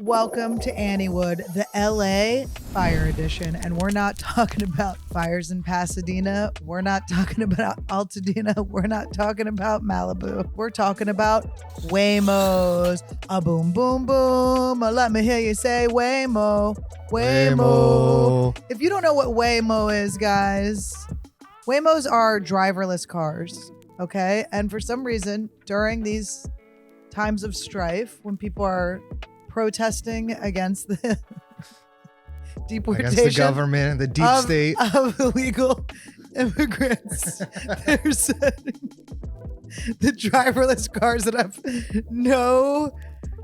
welcome to Anniewood, the LA Fire Edition. And we're not talking about fires in Pasadena. We're not talking about Altadena. We're not talking about Malibu. We're talking about Waymos. A boom, boom, boom. Let me hear you say Waymo. Waymo. If you don't know what Waymo is, guys, Waymos are driverless cars, okay? And for some reason, during these times of strife, when people are protesting against the deportation against the government and the deep state of illegal immigrants, they're setting the driverless cars that have no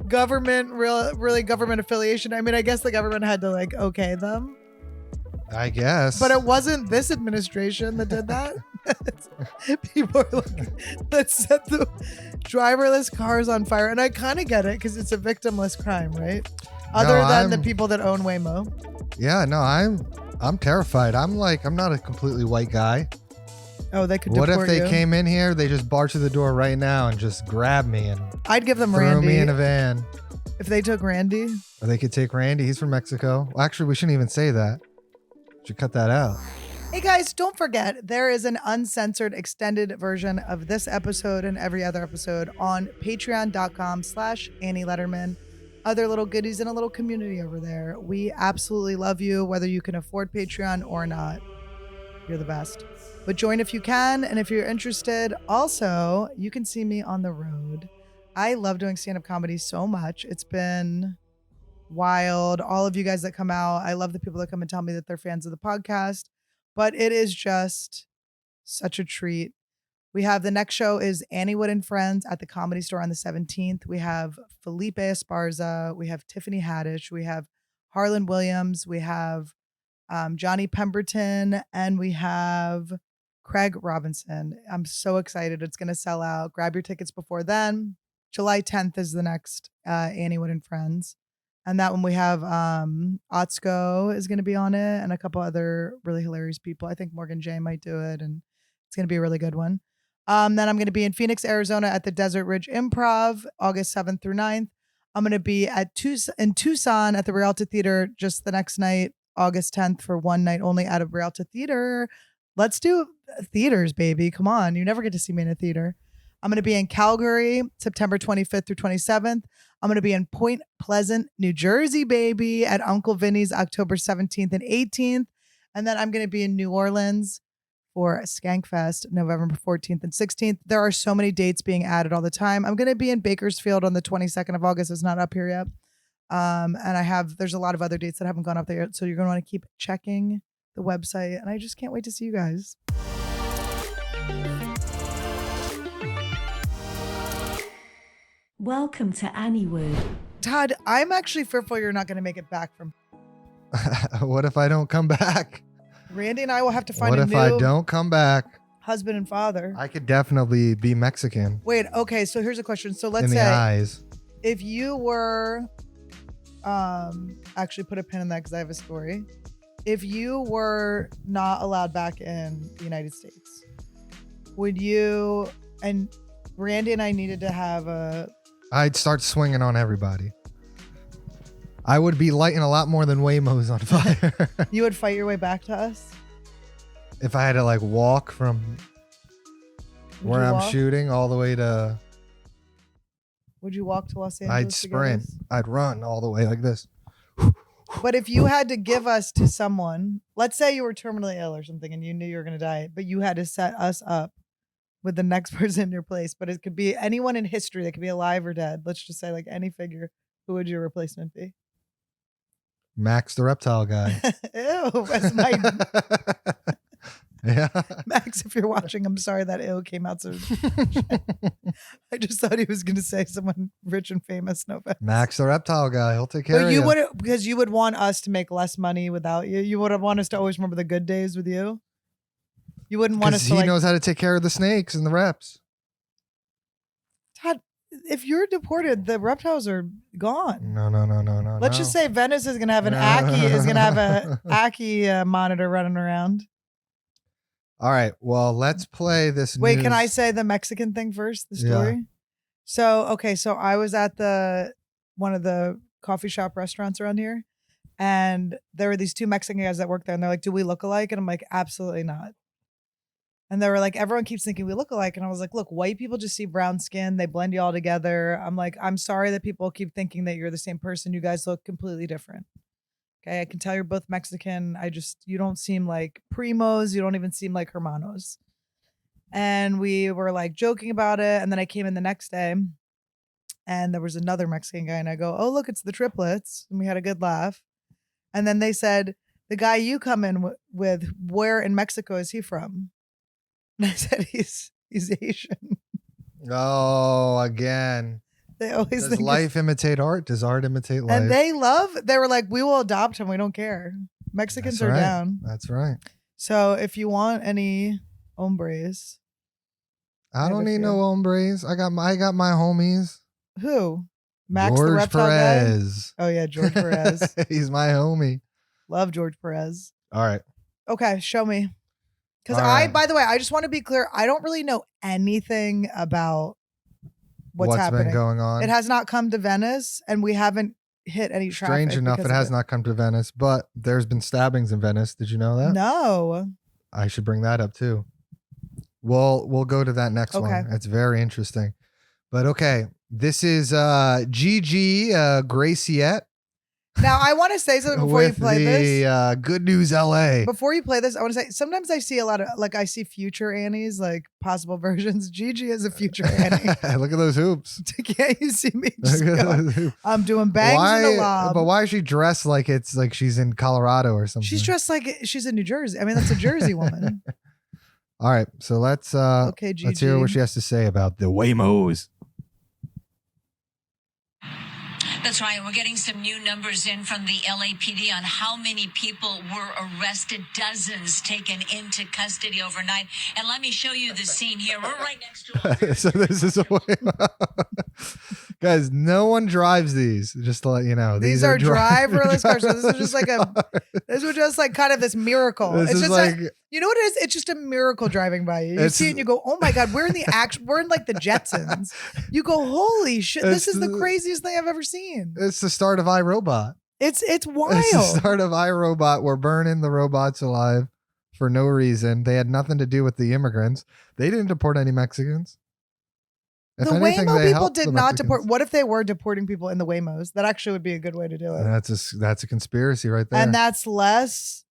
government, really government affiliation. I mean, I guess the government had to like okay them, I guess, but it wasn't this administration that did that. People are like, let's set the driverless cars on fire. And I kind of get it because it's a victimless crime, right? Other than the people that own Waymo. Yeah, no, I'm terrified. I'm not a completely white guy. Oh, they could What deport if they you? came in here, they just barged through the door right now and just grabbed me and I'd give them threw Randy. me in a van. If they took Randy. Or they could take Randy. He's from Mexico. Well, actually, we shouldn't even say that. Should cut that out. Hey guys, don't forget, there is an uncensored extended version of this episode and every other episode on patreon.com/Annie Lederman. Other little goodies and a little community over there. We absolutely love you, whether you can afford Patreon or not. You're the best. But join if you can, and if you're interested. Also, you can see me on the road. I love doing stand-up comedy so much. It's been wild. All of you guys that come out. I love the people that come and tell me that they're fans of the podcast. But it is just such a treat. We have the next show is Anniewood and Friends at the Comedy Store on the 17th. We have Felipe Esparza. We have Tiffany Haddish. We have Harlan Williams. We have Johnny Pemberton. And we have Craig Robinson. I'm so excited. It's going to sell out. Grab your tickets before then. July 10th is the next Anniewood and Friends. And that one we have Otsko is going to be on it and a couple other really hilarious people. I think Morgan J might do it, and it's going to be a really good one. Then I'm going to be in Phoenix, Arizona at the Desert Ridge Improv, August 7th through 9th. I'm going to be in Tucson at the Rialto Theater just the next night, August 10th for one night only at a Rialto Theater. Let's do theaters, baby. Come on. You never get to see me in a theater. I'm going to be in Calgary, September 25th through 27th. I'm going to be in Point Pleasant, New Jersey, baby, at Uncle Vinny's, October 17th and 18th. And then I'm going to be in New Orleans for Skankfest, November 14th and 16th. There are so many dates being added all the time. I'm going to be in Bakersfield on the 22nd of August. It's not up here yet. And there's a lot of other dates that haven't gone up there yet. So you're going to want to keep checking the website. And I just can't wait to see you guys. Welcome to Anniewood. Todd, I'm actually fearful you're not going to make it back from. What if I don't come back? Randy and I will have to find What a if new I don't come back? husband and father. I could definitely be Mexican. Wait, okay, so here's a question. So let's in the say eyes. if you were, actually put a pin in that because I have a story. If you were not allowed back in the United States, would you, and Randy and I needed to have I'd start swinging on everybody. I would be lighting a lot more than Waymo's on fire. you would fight your way back to us? If I had to like walk from where I'm walk? shooting all the way to, Would you walk to Los Angeles? I'd to get sprint. us? I'd run all the way like this. But if you had to give us to someone, let's say you were terminally ill or something and you knew you were going to die, but you had to set us up with the next person in your place, but it could be anyone in history that could be alive or dead. Let's just say like any figure. Who would your replacement be? Max the reptile guy. Ew, that's my Yeah. Max, if you're watching, I'm sorry that ew came out so I just thought he was going to say someone rich and famous. No offense. Max the reptile guy. He'll take care But of you you. would, because you would want us to make less money without you. You would want us to always remember the good days with you. You wouldn't want us Because to he knows how to take care of the snakes and the reps. Todd, if you're deported, the reptiles are gone. No. Let's just say Venice is going to have an Aki monitor running around. All right. Well, let's play this. Wait, news. can I say the Mexican thing first? The story. Yeah. So I was at one of the coffee shop restaurants around here. And there were these two Mexican guys that worked there, and they're like, "Do we look alike?" And I'm like, "Absolutely not." And they were like, "Everyone keeps thinking we look alike." And I was like, "Look, white people just see brown skin. They blend you all together." I'm like, "I'm sorry that people keep thinking that you're the same person. You guys look completely different. Okay, I can tell you're both Mexican. You don't seem like primos. You don't even seem like hermanos." And we were like joking about it. And then I came in the next day, and there was another Mexican guy, and I go, "Oh, look, it's the triplets." And we had a good laugh. And then they said, "The guy you come in with, where in Mexico is he from?" And I said, he's Asian. Oh, again. They always Does think life imitate art? Does art imitate life? and they were like, "We will adopt him. We don't care." Mexicans That's are right. down. That's right. So if you want any hombres, I have don't a need few. no hombres. I got my homies. who? Max the George reptile Perez. guy? Oh yeah, George Perez. He's my homie. Love George Perez. All right. Okay, show me. Because All right. by the way, I just want to be clear. I don't really know anything about what's happening. Been going on? It has not come to Venice, and we haven't hit any traffic. Strange enough, it has not come to Venice, but there's been stabbings in Venice. Did you know that? No. I should bring that up too. We'll go to that next one. It's very interesting. But okay, this is Gigi Graciette. Now, I want to say something before you play this. Good News LA. Before you play this, I want to say, sometimes I see a lot of, like, I see future Annies, like possible versions. Gigi is a future Annie. Look at those hoops. Can't you see me? Just going, I'm doing bangs in the lob. But why is she dressed like it's like she's in Colorado or something? She's dressed like she's in New Jersey. I mean, that's a Jersey woman. All right, so let's hear what she has to say about the Waymos. That's right. We're getting some new numbers in from the LAPD on how many people were arrested, dozens taken into custody overnight. And let me show you the scene here. We're right next to So this is a Waymo. Guys, no one drives these. Just to let you know, these are driverless cars. So this is just like kind of this miracle. This it's is just like, you know what it is? It's just a miracle driving by you. You see it and you go, "Oh my God, we're in like the Jetsons." You go, "Holy shit, this is the craziest thing I've ever seen." It's the start of iRobot. It's wild. It's the start of iRobot. We're burning the robots alive for no reason. They had nothing to do with the immigrants. They didn't deport any Mexicans. The Waymo people did not deport. What if they were deporting people in the Waymos? That actually would be a good way to do it. That's a conspiracy right there. And that's less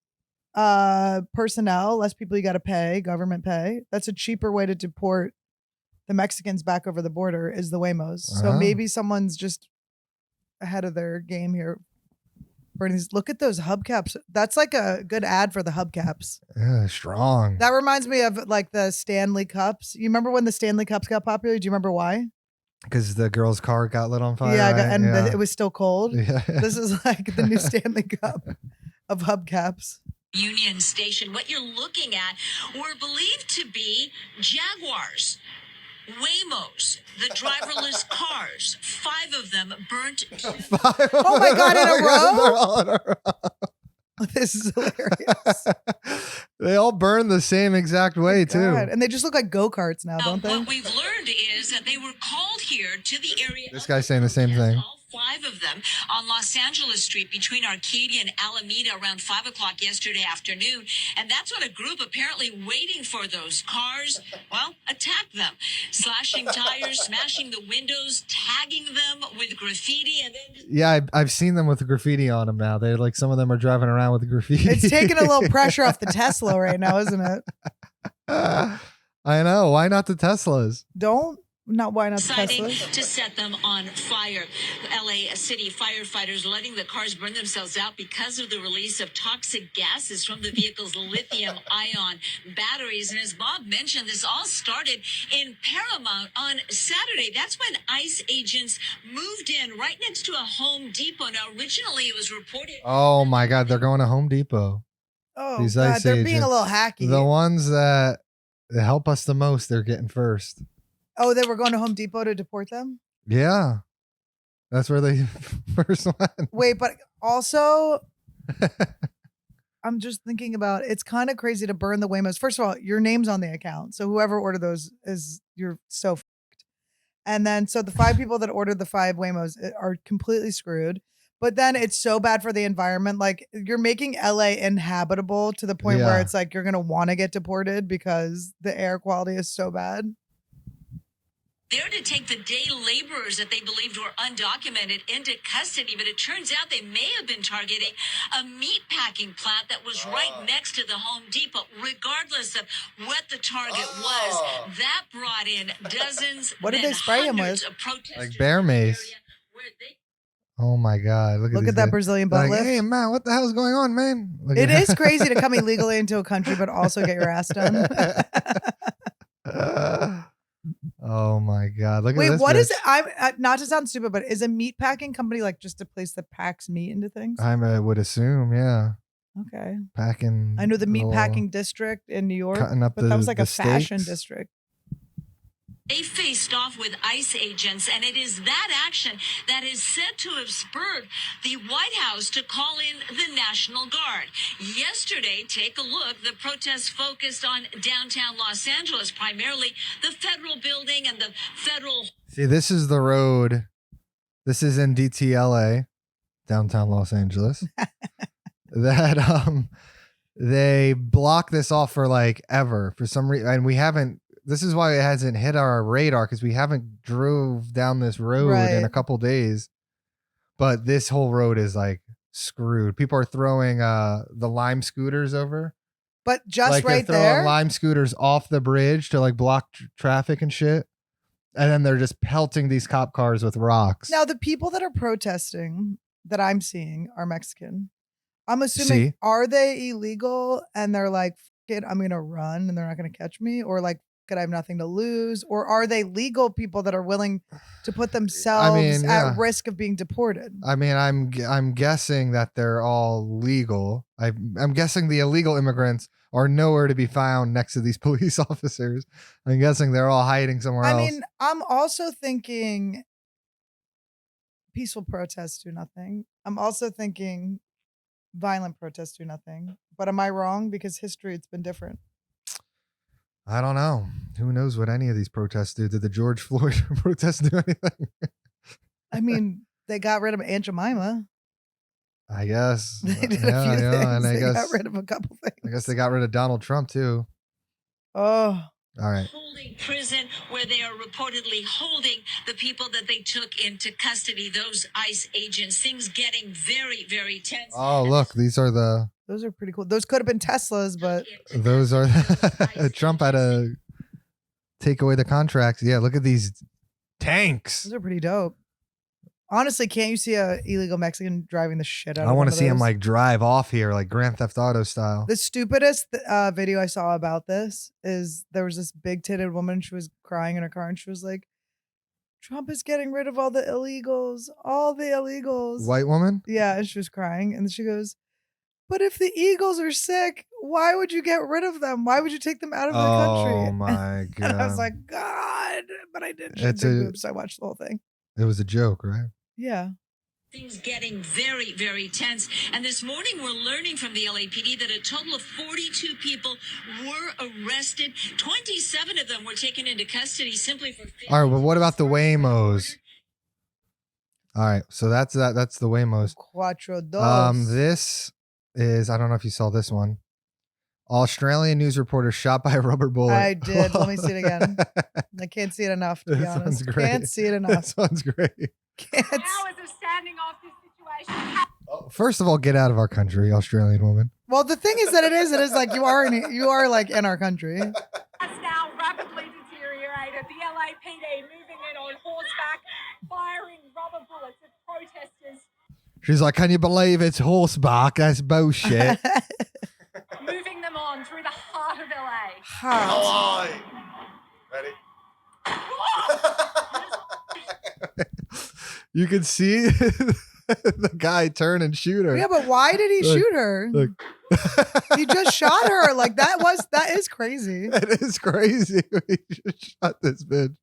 personnel, less people you got to pay, government pay. That's a cheaper way to deport the Mexicans back over the border is the Waymos. So maybe someone's just ahead of their game here. Look at those hubcaps. That's like a good ad for the hubcaps. Yeah, strong. That reminds me of like the Stanley Cups. You remember when the Stanley Cups got popular? Do you remember why? Because the girl's car got lit on fire. Yeah, right? it was still cold. Yeah. This is like the new Stanley Cup of hubcaps. Union Station. What you're looking at were believed to be Jaguars. Waymos, the driverless cars, 5 of them burnt. 5 Oh my God, in a row? They're all in a row. This is hilarious. They all burn the same exact way, too. God. And they just look like go-karts now, don't they? What we've learned is that they were called here to the area. This guy's saying the same thing. All 5 of them on Los Angeles Street between Arcadia and Alameda around 5 o'clock yesterday afternoon. And that's when a group apparently waiting for those cars, attacked them, slashing tires, smashing the windows, tagging them with graffiti. And then yeah, I've seen them with the graffiti on them now. They're like, some of them are driving around with the graffiti. It's taking a little pressure off the Tesla right now, isn't it? I know. Why not the Teslas? Why not the deciding Teslas? to set them on fire. LA City firefighters letting the cars burn themselves out because of the release of toxic gases from the vehicle's lithium-ion batteries. And as Bob mentioned, this all started in Paramount on Saturday. That's when ICE agents moved in right next to a Home Depot. Now, originally it was reported. Oh my God, they're going to Home Depot. Oh, These God, ICE they're being agents. a little hacky. The ones that help us the most, they're getting first. Oh, they were going to Home Depot to deport them? Yeah. That's where they first went. Wait, but also, I'm just thinking about, it's kind of crazy to burn the Waymos. First of all, your name's on the account. So whoever ordered those you're so f***ed. And then, so the 5 people that ordered the 5 Waymos are completely screwed. But then it's so bad for the environment. Like you're making LA inhabitable to the point where it's like you're going to want to get deported because the air quality is so bad. They're to take the day laborers that they believed were undocumented into custody, but it turns out they may have been targeting a meat packing plant that was right next to the Home Depot. Regardless of what the target was, that brought in dozens. What did they spray him with? Like bear mace. Oh my God! Look at that Brazilian butt lift. Hey man, what the hell is going on, man? It is crazy to come illegally into a country, but also get your ass done. Oh my God! Look Wait, at this. what bitch. is it? I'm not to sound stupid, but is a meat packing company like just a place that packs meat into things? I would assume, yeah. Okay. Packing. I know the meat packing district in New York, cutting up but that was like a steaks. fashion district. They faced off with ICE agents, and it is that action that is said to have spurred the White House to call in the National Guard. Yesterday, take a look, the protests focused on downtown Los Angeles, primarily the federal building and the federal... See, this is the road. This is in DTLA, downtown Los Angeles. That they block this off for like ever for some reason, and we haven't. This is why it hasn't hit our radar because we haven't drove down this road in a couple days. But this whole road is like screwed. People are throwing the lime scooters over. But just like right they're throwing there, lime scooters off the bridge to like block traffic and shit. And then they're just pelting these cop cars with rocks. Now, the people that are protesting that I'm seeing are Mexican. I'm assuming, are they illegal? And they're like, "Fuck it, I'm going to run and they're not going to catch me." Or like, "Could I have nothing to lose?" Or are they legal people that are willing to put themselves at risk of being deported? I mean, I'm guessing that they're all legal. I'm guessing the illegal immigrants are nowhere to be found next to these police officers. I'm guessing they're all hiding somewhere else. I mean, I'm also thinking peaceful protests do nothing. I'm also thinking violent protests do nothing. But am I wrong? Because history, it's been different. I don't know. Who knows what any of these protests do? Did the George Floyd protests do anything? I mean, they got rid of Aunt Jemima. I guess. They did a few things. And I guess got rid of a couple things. I guess they got rid of Donald Trump too. Oh. All right. Holding prison where they are reportedly holding the people that they took into custody, those ICE agents. Things getting very, very tense. Oh, look, these are the... Those are pretty cool. Those could have been Teslas, but... Those are... Trump had to take away the contracts. Yeah, look at these tanks. Those are pretty dope. Honestly, can't you see a illegal Mexican driving the shit out of I want to see those? him like drive off here, like Grand Theft Auto style. The stupidest video I saw about this is there was this big-titted woman. She was crying in her car and she was like, "Trump is getting rid of all the illegals, all the illegals." White woman? Yeah, and she was crying. And she goes, "But if the Eagles are sick, why would you get rid of them? Why would you take them out of the country?" Oh my God. And I was like, God, but I didn't. So I watched the whole thing. It was a joke, right? Yeah. Things getting very, very tense. And this morning we're learning from the LAPD that a total of 42 people were arrested. 27 of them were taken into custody simply for... All right, well, what about the Waymos? All right, so that's the Waymos. Cuatro dos. This is, I don't know if you saw this one. Australian news reporter shot by a rubber bullet. I did. Let me see it again. I can't see it enough, to be honest. Sounds great. Can't see it enough. That sounds great. Can't. Hours of standing off this situation. First of all, get out of our country, Australian woman. Well, the thing is that it is like you are like in our country. Has now rapidly deteriorated. The LAPD moving in on horseback, firing rubber bullets at protesters. She's like, "Can you believe it's horseback? That's bullshit." Moving them on through the heart of LA. Heart. Ready? You can see the guy turn and shoot her. Yeah, but why did he shoot her? Look. He just shot her. Like that is crazy. It is crazy. He just shot this bitch.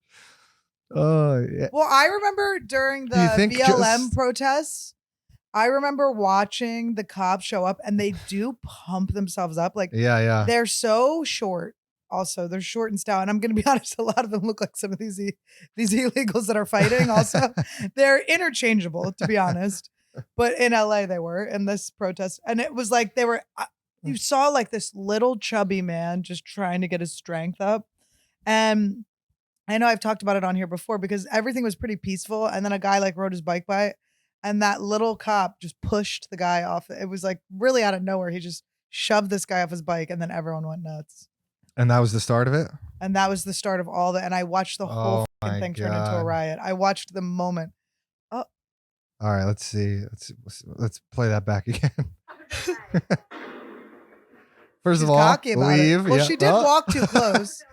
Oh yeah. Well, I remember during the BLM protests, I remember watching the cops show up and they do pump themselves up. Like, yeah. They're so short. Also, they're short and stout. And I'm going to be honest, a lot of them look like some of these illegals that are fighting also. They're interchangeable, to be honest. But in LA they were in this protest, and it was like they were. You saw like this little chubby man just trying to get his strength up, and I know I've talked about it on here before because everything was pretty peaceful, and then a guy like rode his bike by it, and that little cop just pushed the guy off. It was like really out of nowhere. He just shoved this guy off his bike, and then everyone went nuts. And that was the start of it? And that was the start of all the, and I watched the whole thing turn into a riot. I watched the moment. Oh. All right, let's see. Let's play that back again. First of all, leave. Well, she did walk too close.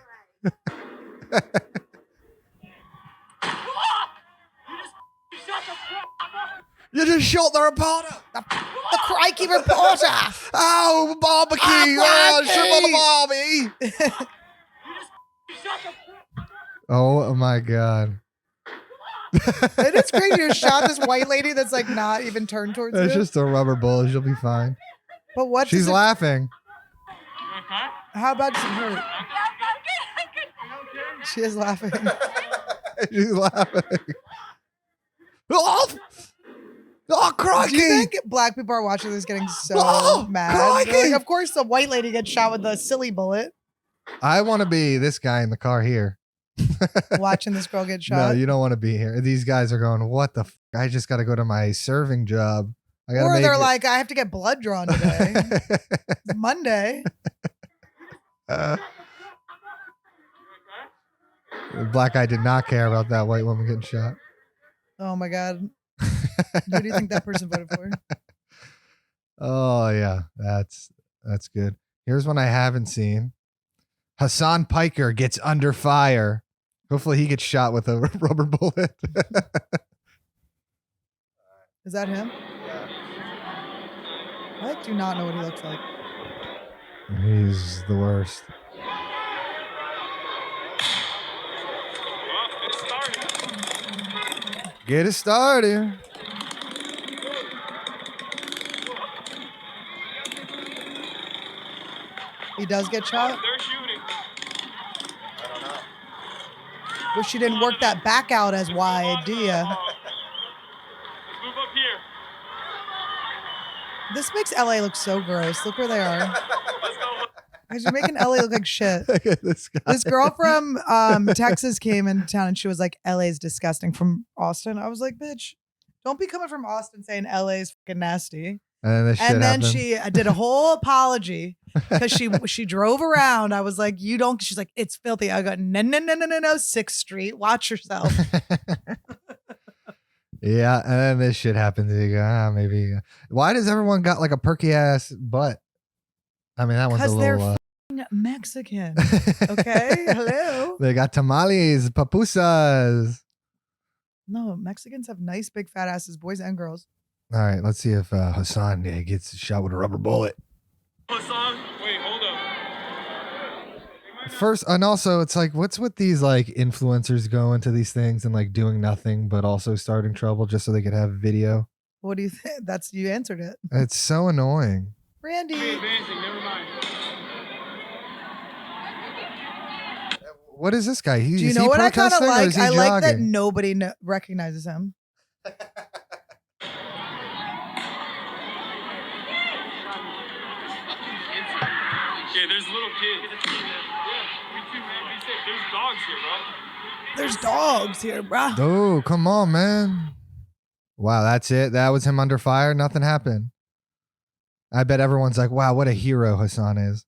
You just shot the reporter. The crikey reporter. Oh, barbecue. Oh, shrimp on the barbie. Oh, my God. It is crazy. You shot this white lady that's like not even turned towards you. It's just a rubber bullet. She'll be fine. But what? She's laughing. How about her? She is laughing. She's laughing. Oh, crikey. Do you think black people are watching this getting so mad? Like, of course, the white lady gets shot with a silly bullet. I want to be this guy in the car here. Watching this girl get shot. No, you don't want to be here. These guys are going, what the I just got to go to my serving job. Or they're like, I have to get blood drawn today. It's Monday. The black guy did not care about that white woman getting shot. Oh my God. Who do you think that person voted for? Oh yeah, that's good. Here's one I haven't seen. Hassan Piker gets under fire. Hopefully he gets shot with a rubber bullet. Is that him? Yeah. I do not know what he looks like. He's the worst. Get it started. He does get shot? They're shooting. I don't know. Wish you didn't work that back out as wide, do ya? Let's move up here. This makes LA look so gross. Look where they are. Let's go. Guys, you're making LA look like shit. Look at this guy. This girl from Texas came into town and she was like, LA's disgusting from Austin. I was like, bitch, don't be coming from Austin saying LA's fucking nasty. And then she did a whole apology because she drove around. I was like, you don't. She's like, it's filthy. I go, no, 6th Street. Watch yourself. Yeah, and then this shit happens. You go, maybe. Why does everyone got like a perky ass butt? I mean, that one's a Because little. they're Mexican. Okay, hello. They got tamales, papusas. No, Mexicans have nice big fat asses, boys and girls. All right, let's see if Hassan gets shot with a rubber bullet. Hassan, wait, hold up. First, and also, it's like, what's with these like influencers going to these things and like doing nothing, but also starting trouble just so they could have video? What do you think? You answered it. It's so annoying. Randy. Advancing, never mind. What is this guy? Do you know what I kind of like? I like that nobody recognizes him. Yeah, there's a little kid. Yeah, me too, man. Be safe. There's dogs here, bro. There's dogs here, bro. Oh, come on, man. Wow, that's it. That was him under fire. Nothing happened. I bet everyone's like, wow, what a hero Hassan is.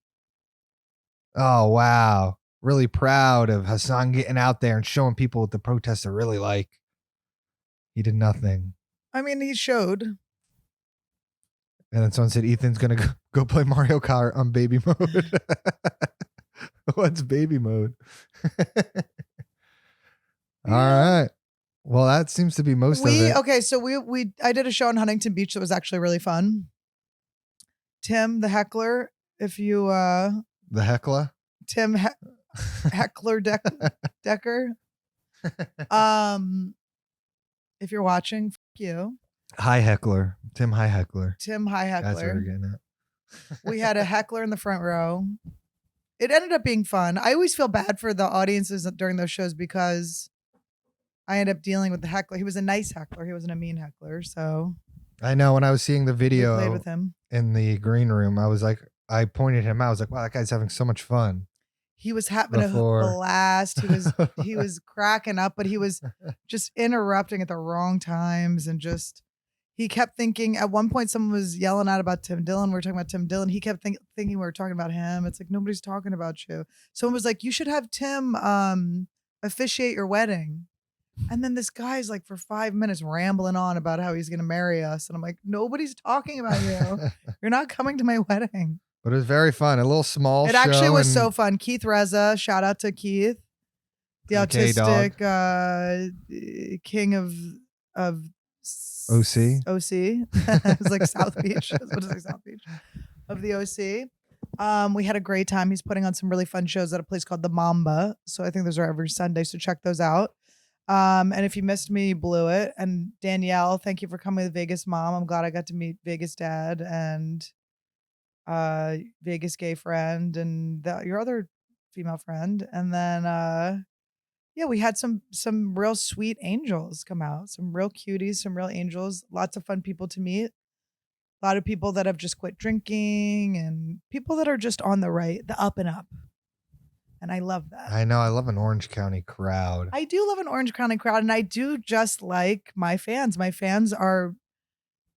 Oh, wow. Really proud of Hassan getting out there and showing people what the protests are really like. He did nothing. I mean, he showed. And then someone said, Ethan's going to go play Mario Kart on baby mode. What's baby mode? All right. Well, that seems to be most of it. Okay, so I did a show in Huntington Beach that was actually really fun. Tim, the heckler, if you... The heckler? Tim Heckler Decker. If you're watching, fuck you. Hi heckler. Tim Hi Heckler. Tim Hi Heckler. That's what we're getting at. We had a heckler in the front row. It ended up being fun. I always feel bad for the audiences during those shows because I end up dealing with the heckler. He was a nice heckler. He wasn't a mean heckler. So I know. When I was seeing the We played video with him. in the green room, I was like, I pointed him out. I was like, wow, that guy's having so much fun. He was having a blast. He was cracking up, but he was just interrupting at the wrong times and just he kept thinking. At one point, someone was yelling out about Tim Dillon. We were talking about Tim Dillon. He kept thinking we were talking about him. It's like nobody's talking about you. Someone was like, "You should have Tim officiate your wedding." And then this guy's like for 5 minutes rambling on about how he's going to marry us, and I'm like, nobody's talking about you. You're not coming to my wedding. But it was very fun. A little small It show. actually was so fun. Keith Reza, shout out to Keith, the autistic king of OC. It was like South Beach. I was about to say South Beach of the OC. We had a great time. He's putting on some really fun shows at a place called the Mamba. So I think those are every Sunday. So check those out. And if you missed me, you blew it. And Danielle, thank you for coming with Vegas Mom. I'm glad I got to meet Vegas Dad and Vegas gay friend and your other female friend. And then yeah, we had some real sweet angels come out, some real cuties, some real angels, lots of fun people to meet. A lot of people that have just quit drinking and people that are just on the up and up. And I love that. I know. I love an Orange County crowd. I do love an Orange County crowd. And I do just like my fans. My fans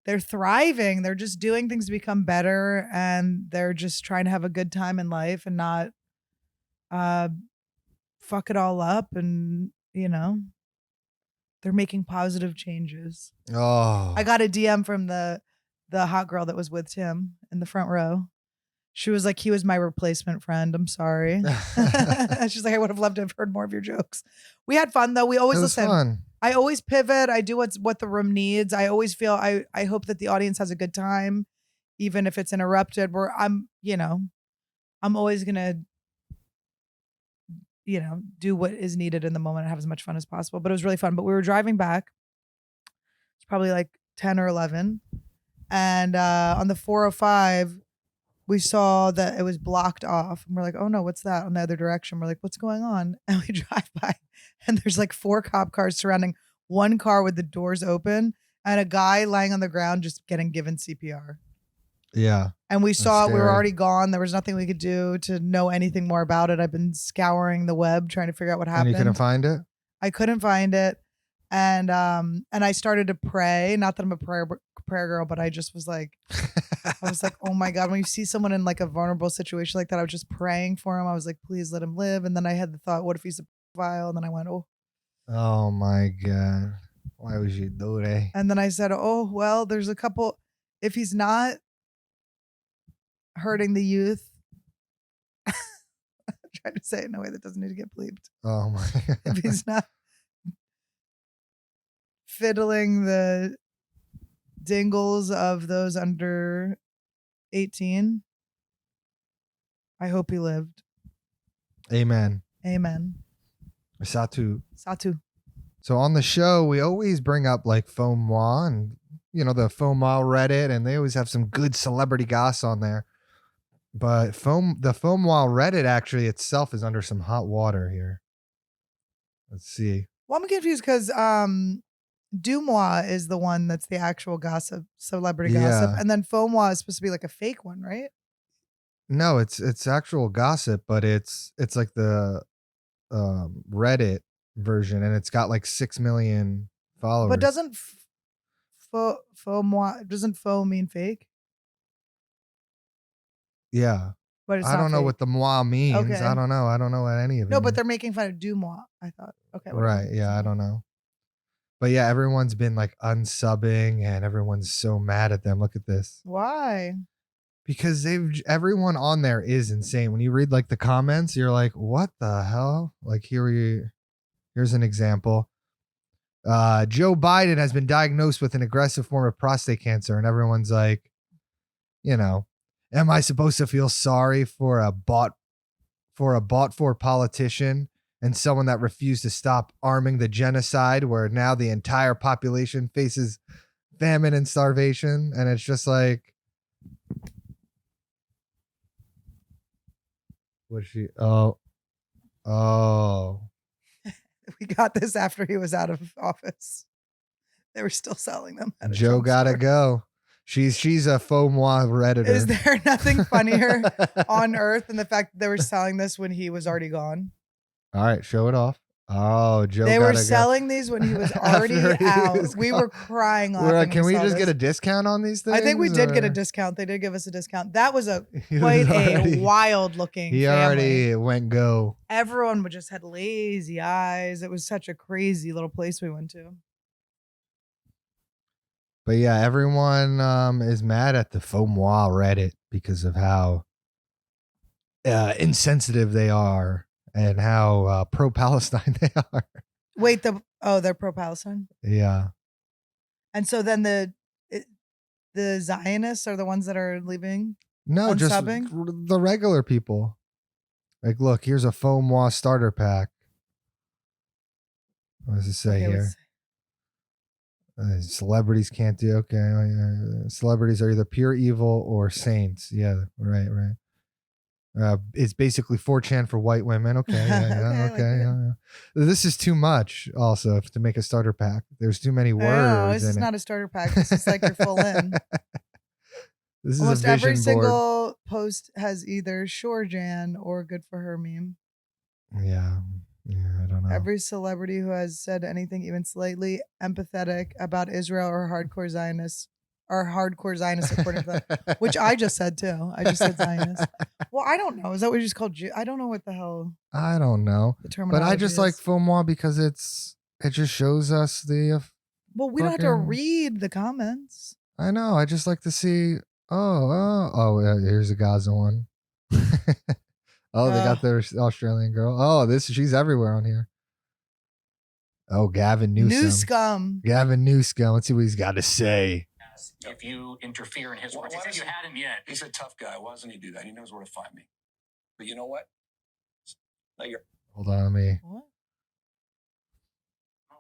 they're thriving. They're just doing things to become better. And they're just trying to have a good time in life and not fuck it all up. And, they're making positive changes. Oh. I got a DM from the hot girl that was with Tim in the front row. She was like, he was my replacement friend. I'm sorry. She's like, I would have loved to have heard more of your jokes. We had fun though. We always listen. Fun. I always pivot. I do what the room needs. I always feel I hope that the audience has a good time, even if it's interrupted. I'm always gonna, do what is needed in the moment and have as much fun as possible. But it was really fun. But we were driving back. It's probably like 10 or 11. And on the 405, we saw that it was blocked off. And we're like, oh no, what's that on the other direction? We're like, what's going on? And we drive by and there's like 4 cop cars surrounding one car with the doors open and a guy lying on the ground just getting given CPR. Yeah. And we saw it. We were already gone. There was nothing we could do to know anything more about it. I've been scouring the web trying to figure out what happened. And you couldn't find it? I couldn't find it. And I started to pray. Not that I'm a prayer girl, but I just was like, oh my God, when you see someone in like a vulnerable situation like that, I was just praying for him. I was like, please let him live. And then I had the thought, what if he's a pedophile? And then I went, oh my God, why would you do that? And then I said, oh, well, there's a couple, if he's not hurting the youth, I'm trying to say it in a way that doesn't need to get bleeped. Oh my God. If he's not fiddling the dingles of those under 18, I hope he lived. Amen. Satu. So on the show, we always bring up like FOMO and the FOMO Reddit, and they always have some good celebrity goss on there. But the FOMO Reddit actually itself is under some hot water here. Let's see. Well, I'm confused because Dumois is the one that's the actual gossip, celebrity gossip, and then FOMO is supposed to be like a fake one, right? No, it's actual gossip, but it's like the Reddit version, and it's got like 6 million followers. But doesn't faux mean fake? Yeah. But it's I don't know fake. what the moi means. Okay. I don't know. I don't know what any of it No, but means. they're making fun of Dumois, I thought. Okay. Right. Yeah, I don't know. But yeah, everyone's been like unsubbing and everyone's so mad at them. Look at this. Why? Because everyone on there is insane. When you read like the comments, you're like, what the hell? Like here's an example. Joe Biden has been diagnosed with an aggressive form of prostate cancer, and everyone's like, am I supposed to feel sorry for a bought for politician and someone that refused to stop arming the genocide, where now the entire population faces famine and starvation? And it's just like, We got this after he was out of office. They were still selling them. At a Joe Trump gotta store. go. She's a faux moi redditor. Is there nothing funnier on earth than the fact that they were selling this when he was already gone? All right, show it off. Oh, Joe. They were gotta selling these when he was already After he out. was We gone. were crying laughing. We're like, can when we saw just this. get a discount on these things? I think we did get a or- discount. They did give us a discount. That was a He was quite already- a wild looking. He family. already went go. Everyone would just had lazy eyes. It was such a crazy little place we went to. But yeah, everyone is mad at the faux moi Reddit because of how insensitive they are and how pro-Palestine they are. Wait, they're pro-Palestine, Yeah. and so then the Zionists are the ones that are leaving. No, just Unsubbing? the regular people. Like, look, here's a faux moi starter pack. What does it say Okay, here? Celebrities can't do. Okay. Celebrities are either pure evil or saints. Yeah, right. It's basically 4chan for white women. Okay. Yeah, Okay, I like it. This is too much also to make a starter pack. There's too many words. No, this is in it. not a starter pack. This is like you're full in. This Almost is a every vision board. single post has either Sure Jan or Good for Her meme. Yeah, I don't know. Every celebrity who has said anything even slightly empathetic about Israel or hardcore Zionists according to them, which I just said too. I just said Zionist. Well, I don't know. Is that what you just called Jew? I don't know what the hell I don't know. the But terminology I just is. like faux moi because it just shows us the. Well, we don't have to fucking- read the comments. I know. I just like to see. Yeah, here's a Gaza one. Oh, they got their Australian girl. Oh, she's everywhere on here. Oh, Gavin Newsom. New scum. Gavin Newsom. Let's see what he's got to say. If you interfere in his work, he said you hadn't yet. He's a tough guy. Why doesn't he do that? He knows where to find me. But you know what? Now you're Hold on, me. What?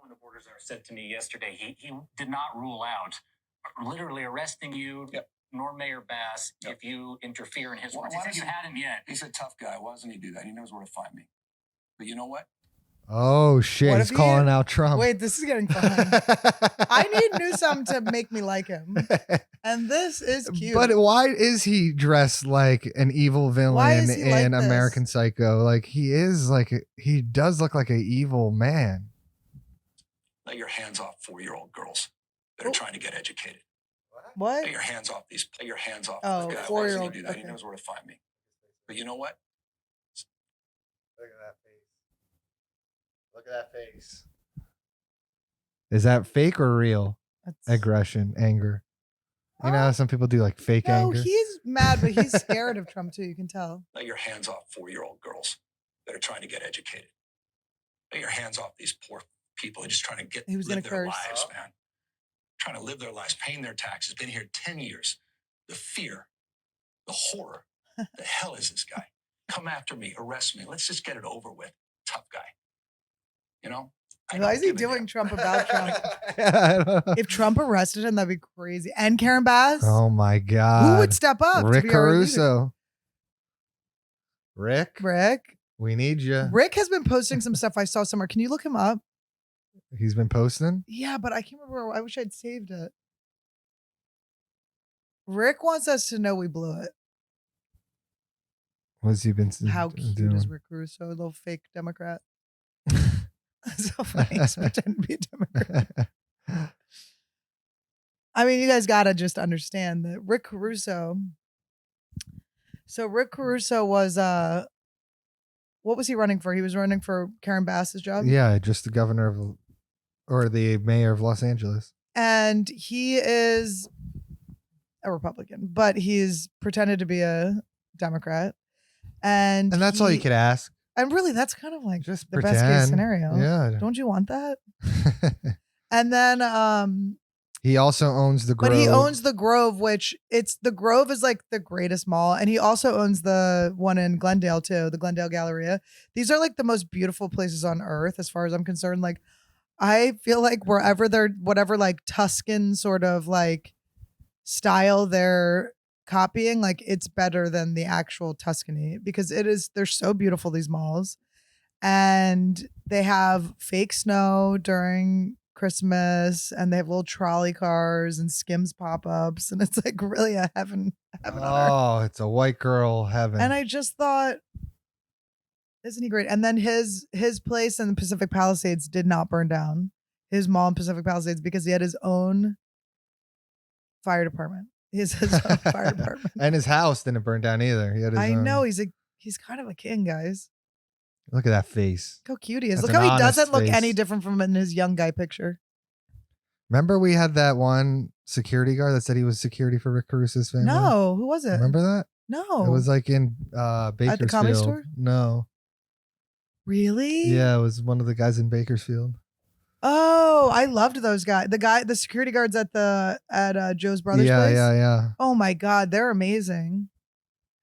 When the borders are said to me yesterday, he did not rule out literally arresting you, Yep. nor Mayor Bass, Yep. if you interfere in his Why work. He said does you he- hadn't yet. He's a tough guy. Why doesn't he do that? He knows where to find me. But you know what? Oh shit! What He's if calling out Trump. Wait, this is getting fun. I need Newsom to make me like him. And this is cute. But why is he dressed like an evil Why villain is he like in this? American Psycho? Like he does look like an evil man. Let your hands off 4-year-old girls that are trying to get educated. What? Let your hands off these. Let your hands off. Oh, this guy. Why doesn't 4-year-old, he do that? okay. He knows where to find me. But you know what? Look at that face. Look at that face. Is that fake or real That's- aggression, anger? You know, how some people do like fake No, anger. he's mad, but he's scared of Trump too. You can tell. Let your hands off 4-year-old girls that are trying to get educated. Let your hands off these poor people who are just trying to He was live gonna their curse. lives, man. Trying to live their lives, paying their taxes. Been here 10 years. The fear, the horror. The hell is this guy? Come after me, arrest me. Let's just get it over with. Tough guy. You know? I Why don't is he give a doing damn. Trump about Trump? I don't know. If Trump arrested him, that'd be crazy. And Karen Bass, Oh my god! who would step up? Rick to be our leader? Caruso. Rick, Rick. we need you. Rick has been posting some stuff I saw somewhere. Can you look him up? He's been posting. Yeah, but I can't remember. I wish I'd saved it. Rick wants us to know we blew it. What's he been How cute doing? is Rick Caruso, a little fake Democrat? So funny. He's pretending to be a Democrat. I mean, you guys gotta just understand that Rick Caruso. So Rick Caruso was what was he running for? He was running for Karen Bass's job. Yeah, just the governor of, or the mayor of Los Angeles. And he is a Republican, but he's pretended to be a Democrat. And And that's all you could ask. And really, that's kind of like Just the best case pretend. scenario. Yeah. Don't you want that? And then He also owns the Grove. but he owns the Grove, which the Grove is like the greatest mall. And he also owns the one in Glendale too, the Glendale Galleria. These are like the most beautiful places on earth as far as I'm concerned. Like I feel like wherever they're whatever like Tuscan sort of like style they're copying, like it's better than the actual Tuscany because they're so beautiful, these malls. And they have fake snow during Christmas, and they have little trolley cars and Skims pop-ups, and it's like really a heaven on earth. Oh, it's a white girl heaven. And I just thought, isn't he great? And then his place in the Pacific Palisades did not burn down. His mall in Pacific Palisades, because he had his own fire department. He has his own fire department. And his house didn't burn down either. He had his own. know he's kind of a king, guys. Look at that face. Look how cute he is. That's Look an how he doesn't honest look face. any different from in his young guy picture. Remember we had that one security guard that said he was security for Rick Caruso's family? No, who was it? Remember that? No. It was like in Bakersfield. At the Comedy Store? No. Really? Yeah, it was one of the guys in Bakersfield. Oh, I loved those guys. The security guards at Joe's brother's place. Yeah. Oh my God, they're amazing.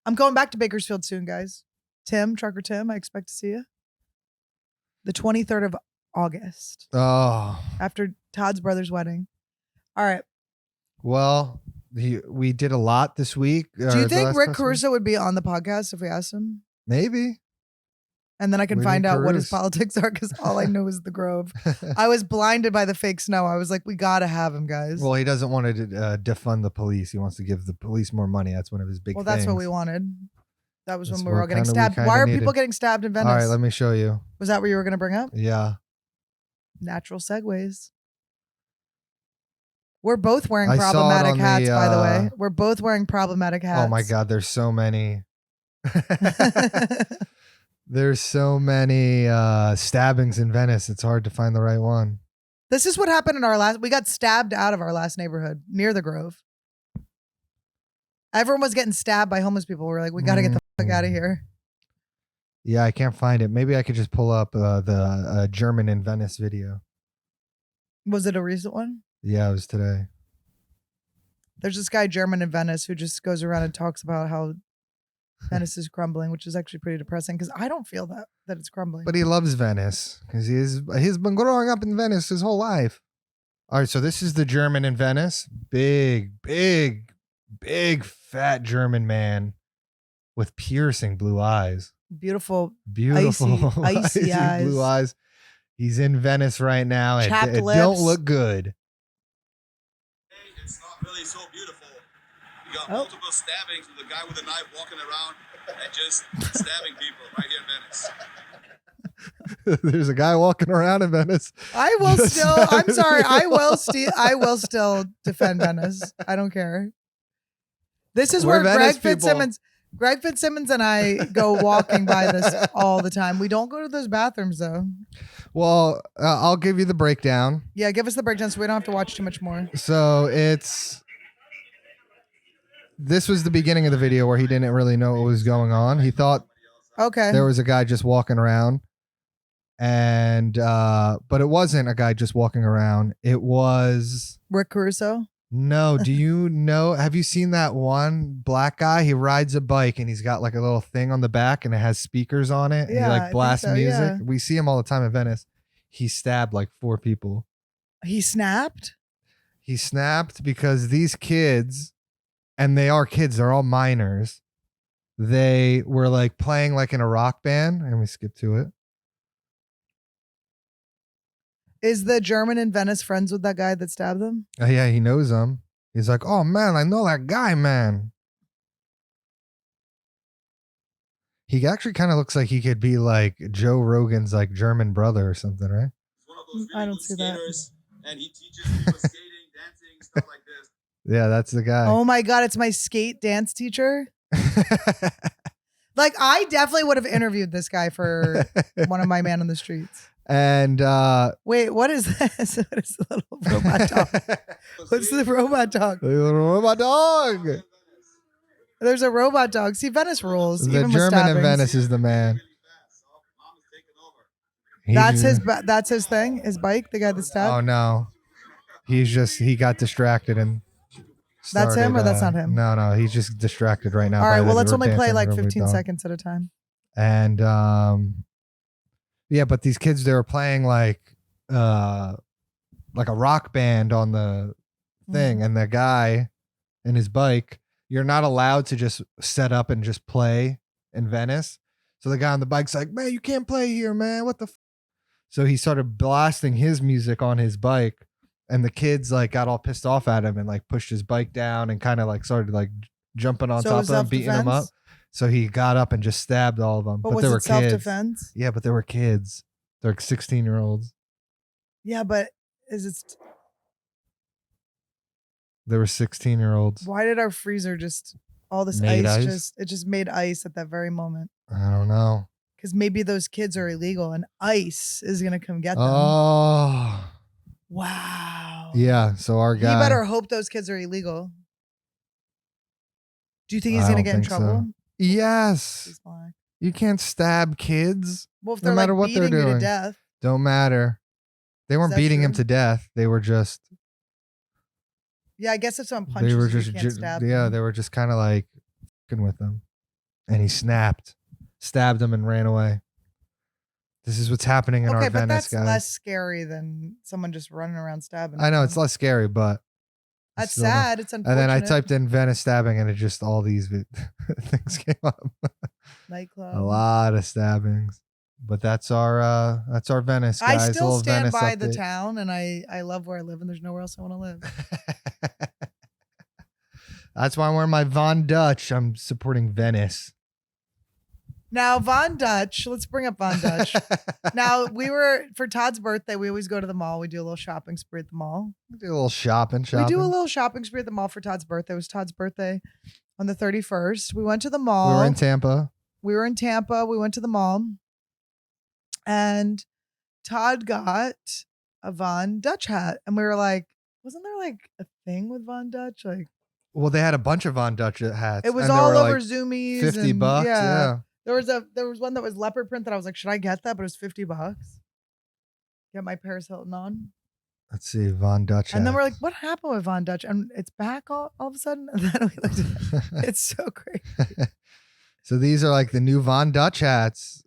I'm going back to Bakersfield soon, guys. Trucker Tim, I expect to see you. The 23rd of August. Oh. After Todd's brother's wedding. All right. Well, we did a lot this week. Do you think Rick Caruso would be on the podcast if we asked him? Maybe. And then I can Rick find out what his Caruso. politics are, because all I know is the Grove. I was blinded by the fake snow. I was like, we got to have him, guys. Well, he doesn't want to defund the police. He wants to give the police more money. That's one of his big things. That's what we wanted. That was That's when we were all what getting kinda we stabbed. kinda Why are needed. people getting stabbed in Venice? All right, let me show you. Was that what you were going to bring up? Yeah. Natural segues. We're both wearing I saw it problematic on hats, the, by the way. We're both wearing problematic hats. Oh my God, there's so many. There's so many stabbings in Venice. It's hard to find the right one. This is what happened in we got stabbed out of our last neighborhood near the Grove. Everyone was getting stabbed by homeless people. We're like, we got to get the fuck out of here. Yeah, I can't find it. Maybe I could just pull up the German in Venice video. Was it a recent one? Yeah, it was today. There's this guy, German in Venice, who just goes around and talks about how Venice is crumbling, which is actually pretty depressing, because I don't feel that it's crumbling. But he loves Venice because he's been growing up in Venice his whole life. All right, so this is the German in Venice. Big, fat German man with piercing blue eyes. Beautiful, icy eyes. blue eyes. He's in Venice right now. It lips. don't look good. It's not really so beautiful. You got multiple stabbings with a guy with a knife walking around and just stabbing people right here in Venice. There's a guy walking around in Venice. I will still. I'm sorry. I will still defend Venice. I don't care. This is where Greg Fitzsimmons and I go walking by this all the time. We don't go to those bathrooms though. Well, I'll give you the breakdown. Yeah, give us the breakdown so we don't have to watch too much more. So this was the beginning of the video where he didn't really know what was going on. He thought there was a guy just walking around, and but it wasn't a guy just walking around. It was Rick Caruso. No, do you know? Have you seen that one black guy? He rides a bike and he's got like a little thing on the back and it has speakers on it. And he like blasts music. Yeah. We see him all the time in Venice. He stabbed like 4 people. He snapped? He snapped because these kids, and they are kids, they're all minors. They were like playing like in a rock band. And we skip to it. Is the German in Venice friends with that guy that stabbed them? Oh, yeah, he knows him. He's like, oh, man, I know that guy, man. He actually kind of looks like he could be like Joe Rogan's like German brother or something, right? I don't see that. And he teaches people skating, dancing, stuff like this. Yeah, that's the guy. Oh, my God. It's my skate dance teacher. Like, I definitely would have interviewed this guy for one of my man on the streets. And wait, what is this? What is the little robot dog? What's the robot dog? The little robot dog. There's a robot dog. See, Venice rules. The German in Venice is the man. That's his thing. His bike. The guy that stabbed. Oh no, he got distracted and. That's him or that's not him? No, he's just distracted right now. All right, well, let's only play like 15 seconds at a time. And yeah, but these kids, they were playing like a rock band on the thing, and the guy and his bike, you're not allowed to just set up and just play in Venice. So the guy on the bike's like, man, you can't play here, man. What the So he started blasting his music on his bike, and the kids like got all pissed off at him and like pushed his bike down and kind of like started like jumping on top of him, beating him up. So he got up and just stabbed all of them. But was they it were kids. Self-defense? Yeah, but they were kids. They're like 16-year-olds. Yeah, but is it? They were 16-year-olds. Why did our freezer just all this ice just made ice at that very moment? I don't know. Because maybe those kids are illegal and ICE is gonna come get them. Oh. Wow. Yeah. So our guy. He better hope those kids are illegal. Do you think he's gonna get in trouble? So. Yes. He's black. You can't stab kids. Well, if they're no matter like what beating they're doing. you to death. Don't matter. They weren't beating him to death. They were just. Yeah, I guess if someone punches they were you, just you can't stab yeah, them. they were just kind of like fucking with them, and he stabbed him, and ran away. This is what's happening in our Venice, but that's guys. less scary than someone just running around stabbing. I know it's less scary, but that's sad. It's unfortunate. And then I typed in Venice stabbing, and it just all these things came up. Nightclub. A lot of stabbings, but that's our Venice, guys. I still stand Venice by update. the town, and I love where I live, and there's nowhere else I want to live. That's why I'm wearing my Von Dutch. I'm supporting Venice. Now, Von Dutch, let's bring up Von Dutch. Now, for Todd's birthday, we always go to the mall. We do a little shopping spree at the mall. We do a little shopping. We do a little shopping spree at the mall for Todd's birthday. It was Todd's birthday on the 31st. We went to the mall. We were in Tampa. We went to the mall. And Todd got a Von Dutch hat. And we were like, wasn't there like a thing with Von Dutch? Like, well, they had a bunch of Von Dutch hats. It was and all over like Zoomies. $50. Yeah. There was one that was leopard print that I was like, should I get that? But it was $50. Get my Paris Hilton on. Let's see, Von Dutch. And then we're like, what happened with Von Dutch? And it's back all of a sudden. And then we looked at it. It's so crazy. So these are like the new Von Dutch hats.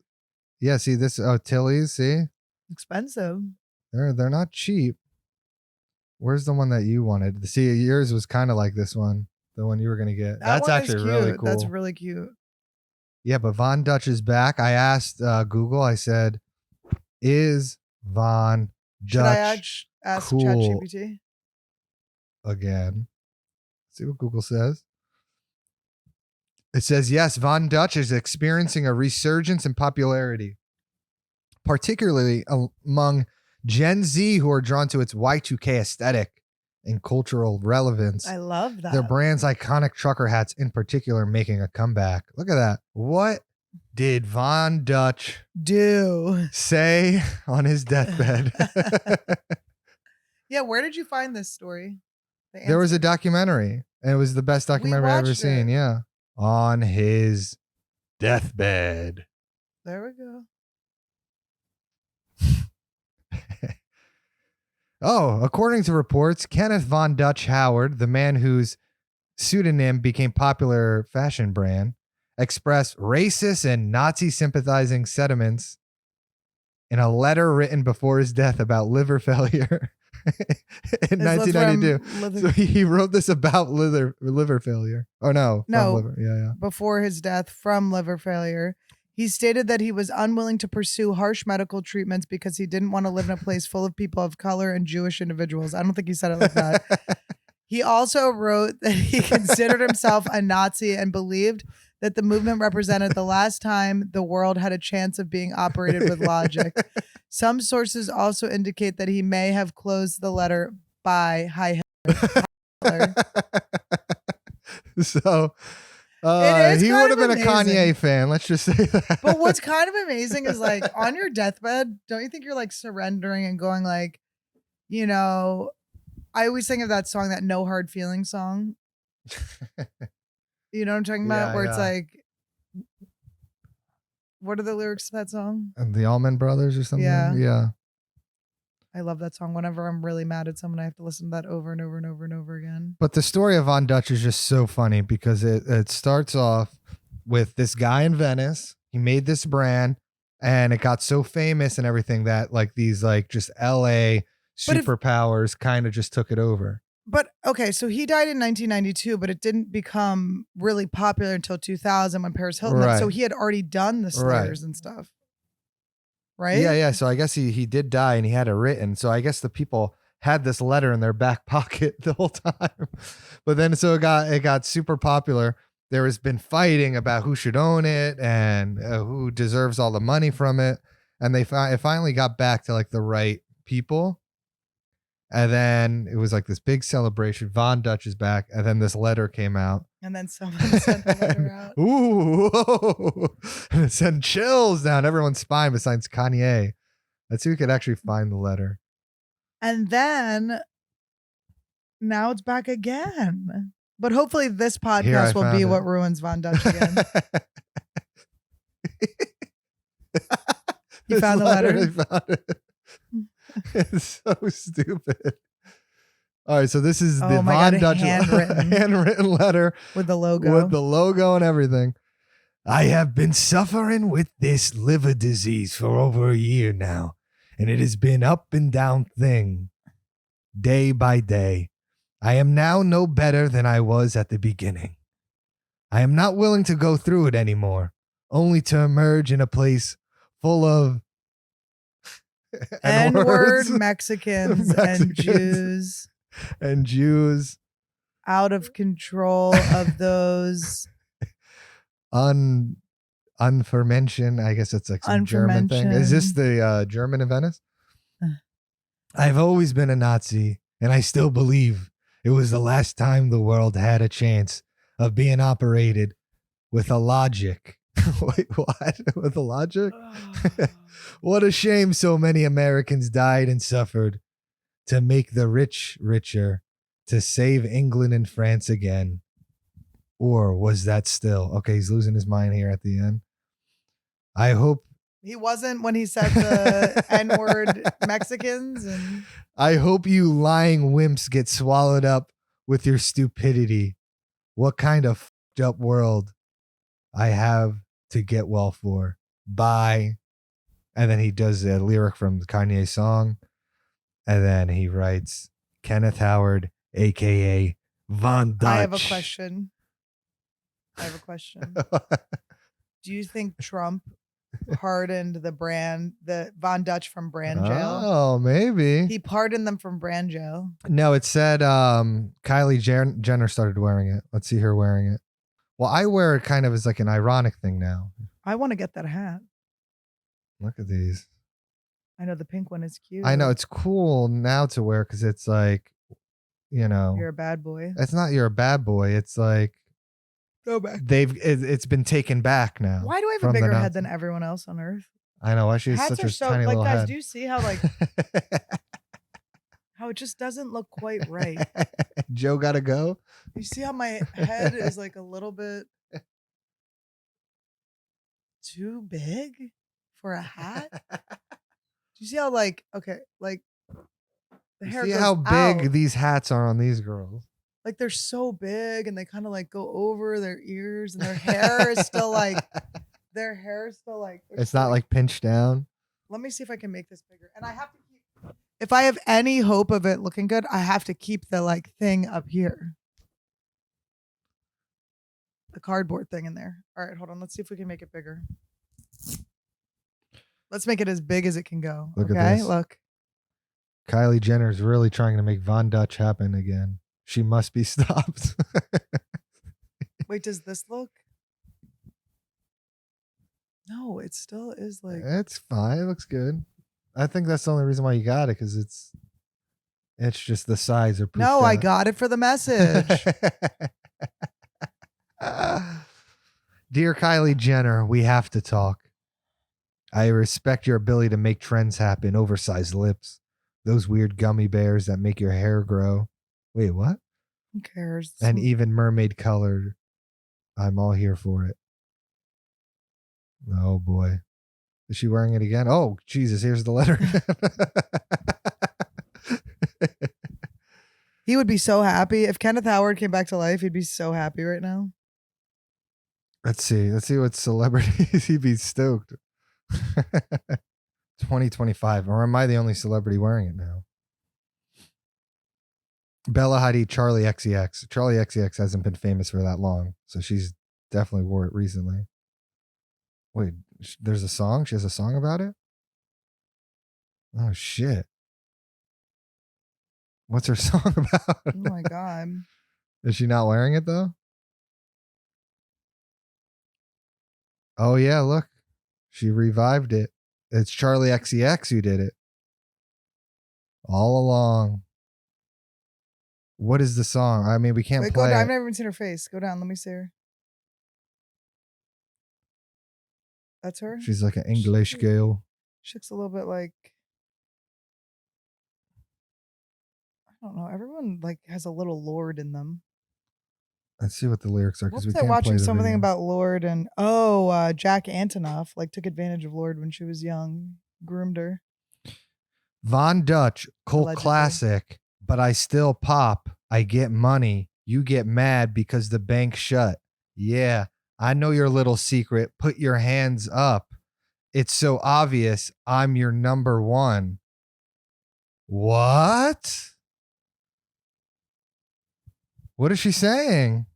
Yeah, see this? Oh, Tilly's. See, expensive. They're not cheap. Where's the one that you wanted? See, yours was kind of like this one, the one you were gonna get. That's actually really cool. That's really cute. Yeah, but Von Dutch is back. I asked Google. I said, "Is Von Dutch ask cool ChatGPT again?" See what Google says. It says, yes, Von Dutch is experiencing a resurgence in popularity, particularly among Gen Z who are drawn to its Y2K aesthetic and cultural relevance. I love that. Their brand's iconic trucker hats in particular making a comeback. Look at that. What did Von Dutch say on his deathbed? Yeah, where did you find this story? There was a documentary, and it was the best documentary I've ever seen. Yeah. On his deathbed. There we go. Oh, according to reports, Kenneth Von Dutch Howard, the man whose pseudonym became popular fashion brand, expressed racist and Nazi sympathizing sentiments in a letter written before his death about liver failure in 1992. So he wrote this about liver failure. Oh, no. No. Yeah. Before his death from liver failure. He stated that he was unwilling to pursue harsh medical treatments because he didn't want to live in a place full of people of color and Jewish individuals. I don't think he said it like that. He also wrote that he considered himself a Nazi and believed that the movement represented the last time the world had a chance of being operated with logic. Some sources also indicate that he may have closed the letter by Hi Hitler. So... he would have been amazing. A Kanye fan. Let's just say that. But what's kind of amazing is like on your deathbed, don't you think you're like surrendering and going like, you know, I always think of that song, that No Hard Feelings song. You know what I'm talking about? Where it's like, what are the lyrics to that song? And the Allman Brothers or something? Yeah. I love that song. Whenever I'm really mad at someone, I have to listen to that over and over and over and over again. But the story of Von Dutch is just so funny because it starts off with this guy in Venice. He made this brand and it got so famous and everything that like these like just LA superpowers kind of just took it over. But okay, so he died in 1992, but it didn't become really popular until 2000 when Paris Hilton. Right. So he had already done the slurs and stuff. right? Yeah. So I guess he did die and he had it written. So I guess the people had this letter in their back pocket the whole time. But then so it got super popular. There has been fighting about who should own it and who deserves all the money from it. And it finally got back to like the right people. And then it was like this big celebration. Von Dutch is back. And then this letter came out. And then someone sent the letter out. Ooh, whoa. And it sent chills down everyone's spine besides Kanye. Let's see who could actually find the letter. And then now it's back again. But hopefully this podcast will be what ruins Von Dutch again. You found the letter? I found it. It's so stupid. All right, so this is the Von Dutch handwritten letter with the logo. With the logo and everything. I have been suffering with this liver disease for over a year now, and it has been up and down thing, day by day. I am now no better than I was at the beginning. I am not willing to go through it anymore, only to emerge in a place full of N-word Mexicans and Jews. And Jews. Out of control of those. Unfermentation. I guess it's like some German thing. Is this the German in Venice? I've always been a Nazi, and I still believe it was the last time the world had a chance of being operated with a logic. Wait, what? With a logic? What a shame so many Americans died and suffered to make the rich richer, to save England and France again. Or was that still? Okay, he's losing his mind here at the end. I hope he wasn't when he said the N-word Mexicans. And I hope you lying wimps get swallowed up with your stupidity. What kind of fucked up world I have to get well for. Bye. And then he does a lyric from the Kanye song. And then he writes, Kenneth Howard, a.k.a. Von Dutch. I have a question. Do you think Trump pardoned the Von Dutch from Brand jail? Oh, maybe. He pardoned them from Brand jail. No, it said Kylie Jenner started wearing it. Let's see her wearing it. Well, I wear it kind of as like an ironic thing now. I want to get that hat. Look at these. I know the pink one is cute. I know it's cool now to wear because it's like, you know, you're a bad boy. It's not you're a bad boy. It's like go back. It's been taken back now. Why do I have a bigger head than everyone else on earth? I know. Why she has such a tiny little head. Do you see how how it just doesn't look quite right? Joe gotta go. You see how my head is like a little bit too big for a hat? Do you see how the hair? See goes how big out? These hats are on these girls. Like they're so big and they kind of like go over their ears and their hair is still like it's not like pinched down. Let me see if I can make this bigger. And I have to keep, if I have any hope of it looking good, I have to keep the like thing up here. The cardboard thing in there. All right, hold on. Let's see if we can make it bigger. Let's make it as big as it can go. Look okay, at this. Look. Kylie Jenner is really trying to make Von Dutch happen again. She must be stopped. Wait, does this look? No, it still is like. It's fine. It looks good. I think that's the only reason why you got it, because it's just the size of. No, I got it for the message. Dear Kylie Jenner, we have to talk. I respect your ability to make trends happen. Oversized lips, those weird gummy bears that make your hair grow. Wait, what? Who cares? And even mermaid colored. I'm all here for it. Oh boy. Is she wearing it again? Oh, Jesus, here's the letter. He would be so happy. If Kenneth Howard came back to life, he'd be so happy right now. Let's see what celebrities he'd be stoked. 2025. Or am I the only celebrity wearing it now? Bella Hadid, Charlie XCX. Charlie XCX hasn't been famous for that long, so she's definitely wore it recently. Wait, there's a song? She has a song about it? Oh shit. What's her song about? Oh my God. Is she not wearing it though? Oh yeah, look. She revived it. It's Charlie XCX who did it. All along. What is the song? I mean, we can't Wait, play I've it. never even seen her face. Go down. Let me see her. That's her? She's like an English girl. She looks a little bit like, I don't know. Everyone like has a little Lord in them. Let's see what the lyrics are What because we was I can't play watching the something video. about Lord and Jack Antonoff like took advantage of Lord when she was young, groomed her. Von Dutch, cult Allegedly. classic, but I still pop. I get money. You get mad because the bank shut. Yeah, I know your little secret. Put your hands up. It's so obvious I'm your number one. What? What is she saying?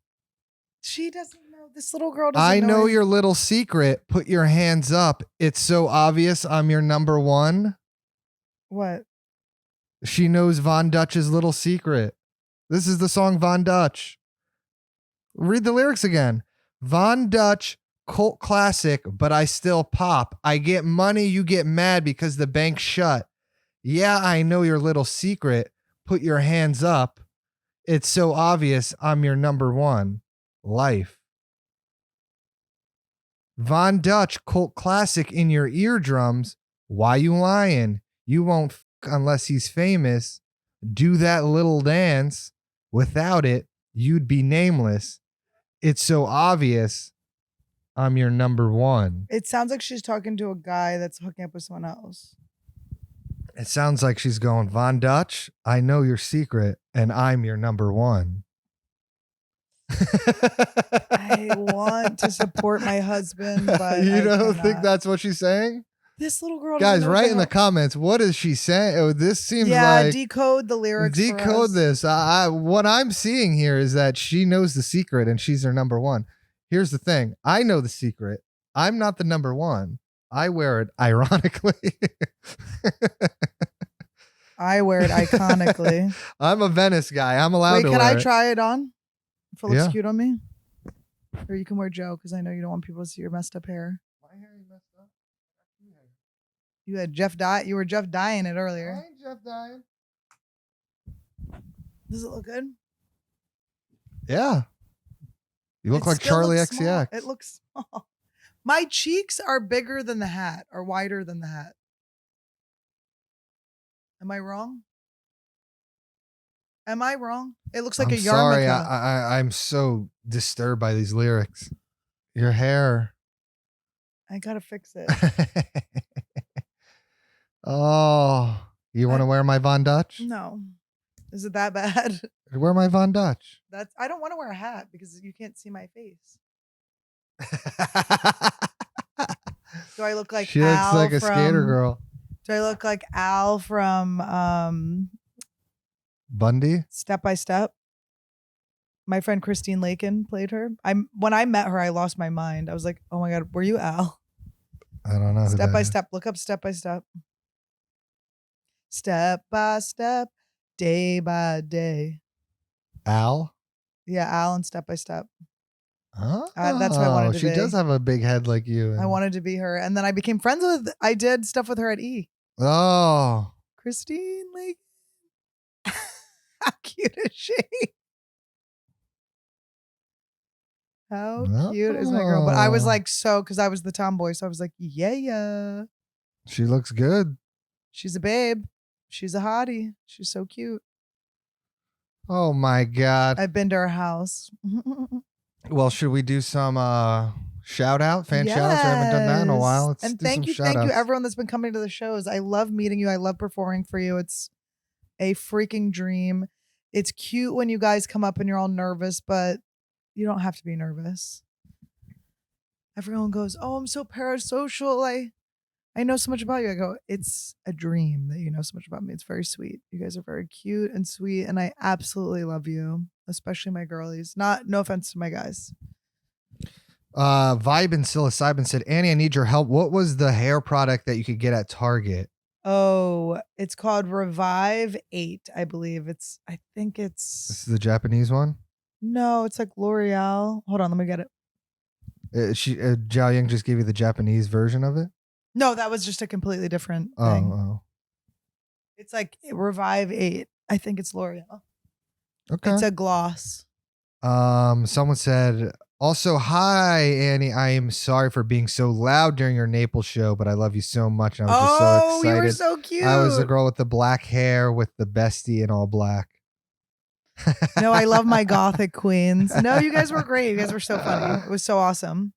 She doesn't know. This little girl doesn't I know any- your little secret. Put your hands up. It's so obvious I'm your number one. What? She knows Von Dutch's little secret. This is the song Von Dutch. Read the lyrics again. Von Dutch, cult classic, but I still pop. I get money, you get mad because the bank's shut. Yeah, I know your little secret. Put your hands up. It's so obvious I'm your number one. Life. Von Dutch, cult classic in your eardrums. Why you lying? You won't f unless he's famous. Do that little dance. Without it, you'd be nameless. It's so obvious I'm your number one. It sounds like she's talking to a guy that's hooking up with someone else. It sounds like she's going, Von Dutch, I know your secret, and I'm your number one. I want to support my husband, but you I don't think cannot. that's what she's saying? This little girl Guys, doesn't know write in the hell- comments, what is she saying? Oh, this seems Yeah, like decode the lyrics. for decode us. this. What I'm seeing here is that she knows the secret and she's her number one. Here's the thing. I know the secret. I'm not the number one. I wear it ironically. I wear it iconically. I'm a Venice guy. I'm allowed Wait, to can wear I it. try it on? If it looks Yeah. cute on me? Or you can wear Joe, because I know you don't want people to see your messed up hair. My hair ain't messed up. You had Jeff dye. You were Jeff dyeing it I earlier. ain't Jeff dying. Does it look good? Yeah. You look It like still Charlie looks small. XCX. It looks small. My cheeks are bigger than the hat, or wider than the hat. Am I wrong? Am I wrong? It looks like I'm a yarmulke. sorry. I'm so disturbed by these lyrics. Your hair. I gotta fix it. Oh, you want to wear my Von Dutch? No. Is it that bad? Wear my Von Dutch. That's I don't want to wear a hat because you can't see my face. Do I look like she looks Al like a from, skater girl. Do I look like Al from Bundy? Step by Step? My friend Christine Lakin played her. When I met her, I lost my mind. I was like, "Oh my god, were you Al?" I don't know. who Step that by is. Step. Look up Step by Step. Step by step, day by day. Al? Yeah, Al and Step by Step. Oh, That's what I wanted to she be. does have a big head like you. I wanted to be her, and then I became friends with. I did stuff with her at E. Oh, Christine Lakin. How cute is she? How cute is my girl? But I was Oh. like, because I was the tomboy, so I was like, yeah. she looks good. She's a babe. She's a hottie. She's so cute. Oh my God. I've been to her house. Well, should we do some shout out, fan shout outs? We haven't done that in a while. Let's And do thank some you, shout outs. everyone that's been coming to the shows. I love meeting you. I love performing for you. It's a freaking dream. It's cute when you guys come up and you're all nervous, but you don't have to be nervous. Everyone goes, "Oh, I'm so parasocial. I know so much about you." I go, "It's a dream that you know so much about me. It's very sweet. You guys are very cute and sweet, and I absolutely love you, especially my girlies. No offense to my guys." Vibe and psilocybin said, Annie, I need your help. What was the hair product that you could get at Target? Oh, it's called Revive 8, I believe. This is the Japanese one. No, it's like L'Oreal. Hold on, let me get it. Zhao Yang just gave you the Japanese version of it. No, that was just a completely different thing. Oh. It's like Revive 8. I think it's L'Oreal. Okay. It's a gloss. Someone said, also, hi, Annie. I am sorry for being so loud during your Naples show, but I love you so much. And I was just so excited. You were so cute. I was the girl with the black hair with the bestie in all black. No, I love my gothic queens. No, you guys were great. You guys were so funny. It was so awesome.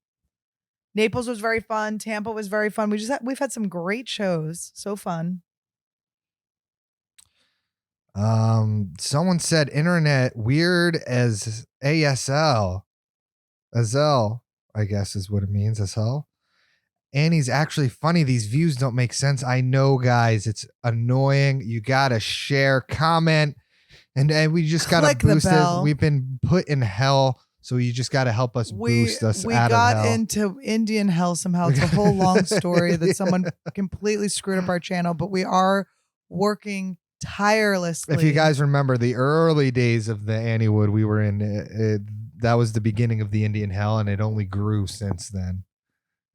Naples was very fun. Tampa was very fun. We've had some great shows. So fun. Someone said internet weird as ASL. Azell, I guess is what it means. Azell. Annie's actually funny. These views don't make sense. I know, guys. It's annoying. You gotta share, comment, and we just gotta boost it. We've been put in hell, so you just gotta help us boost us we out of hell. got into Indian hell somehow. It's a whole long story that someone completely screwed up our channel, but we are working tirelessly. If you guys remember the early days of the Anniewood, we were in that was the beginning of the Indian hell, and it only grew since then.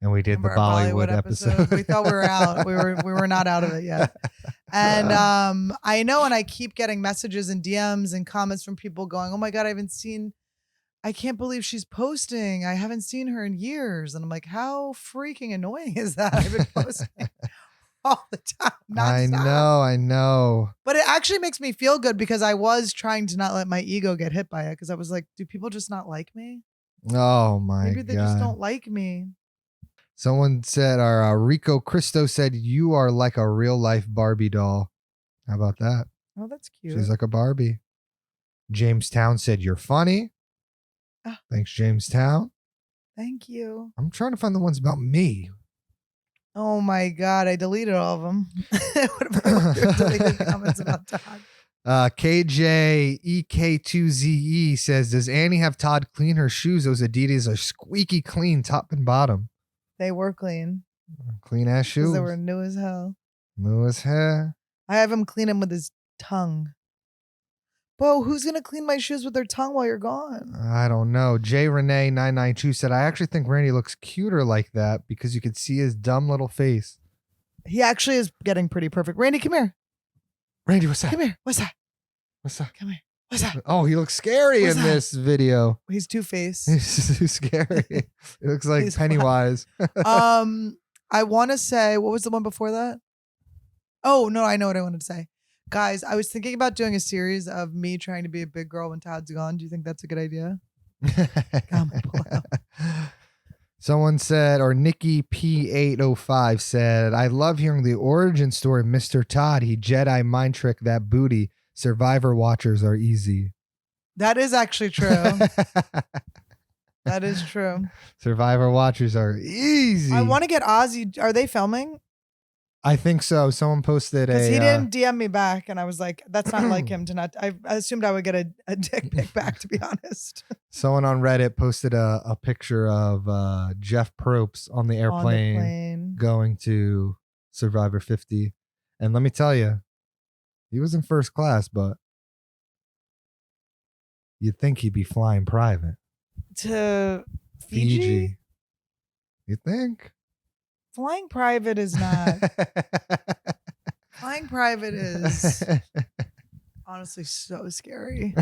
And we did the Bollywood episode. We thought we were out. We were not out of it yet. And I know, and I keep getting messages and DMs and comments from people going, "Oh my God, I can't believe she's posting. I haven't seen her in years." And I'm like, how freaking annoying is that? I've been posting all the time. I know. But it actually makes me feel good because I was trying to not let my ego get hit by it, because I was like, do people just not like me? Oh my God. Maybe they just don't like me. Someone said, Rico Cristo said, you are like a real life Barbie doll. How about that? Oh, that's cute. She's like a Barbie. Jamestown said, you're funny. Thanks, Jamestown. Thank you. I'm trying to find the ones about me. Oh my God, I deleted all of them. What about your deleted comments about Todd? KJEK2ZE says, does Annie have Todd clean her shoes? Those Adidas are squeaky clean, top and bottom. They were clean. Clean ass shoes. They were new as hell. New as hell. I have him clean them with his tongue. Bo, who's going to clean my shoes with their tongue while you're gone? I don't know. JRenee992 said, I actually think Randy looks cuter like that because you could see his dumb little face. He actually is getting pretty perfect. Randy, come here. Randy, what's that? Come here. What's that? What's that? Come here. What's that? Oh, he looks scary in this video. He's Two-Faced. He's too scary. He looks like Pennywise. I want to say, what was the one before that? Oh, no, I know what I wanted to say. Guys, I was thinking about doing a series of me trying to be a big girl when Todd's gone. Do you think that's a good idea? Someone said, or Nikki P805 said, I love hearing the origin story of Mr. Todd. He Jedi mind tricked that booty. Survivor watchers are easy. That is actually true. That is true. Survivor watchers are easy. I want to get Ozzy. Are they filming? I think so. Someone posted because he didn't DM me back, and I was like, "That's not like him to not." I assumed I would get a dick pic back, to be honest. Someone on Reddit posted a picture of Jeff Probst on the airplane going to Survivor 50, and let me tell you, he was in first class, but you'd think he'd be flying private to Fiji. You think? Flying private is not. Flying private is honestly so scary.